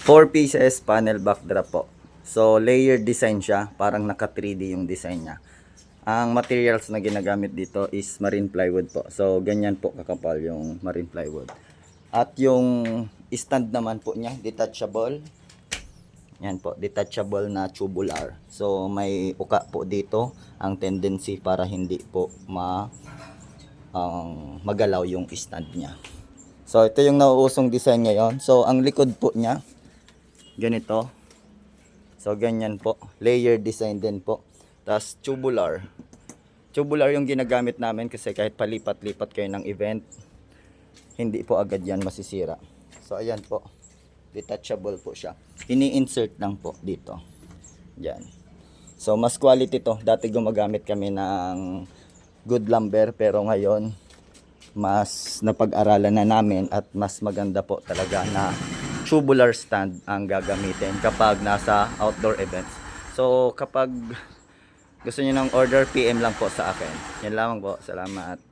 4 pieces panel backdrop po. So layered design siya, parang naka 3D yung design niya. Ang materials na ginagamit dito is marine plywood po. So ganyan po kakapal yung marine plywood. At yung stand naman po niya, detachable. Yan po, detachable na tubular. So may uka po dito, ang tendency para hindi po magalaw yung stand niya. So ito yung nauusong design ngayon. So ang likod po niya, ganito. So ganyan po, layer design din po. Tapos tubular. Tubular yung ginagamit namin kasi kahit palipat-lipat kayo ng event, hindi po agad yan masisira. So ayan po, detachable po siya. Ini-insert lang po dito. Yan. So mas quality to. Dati gumagamit kami ng good lumber, pero ngayon mas napag-aralan na namin at mas maganda po talaga na tubular stand ang gagamitin kapag nasa outdoor events. So kapag gusto niyo ng order, PM lang po sa akin. Yan lamang po. Salamat.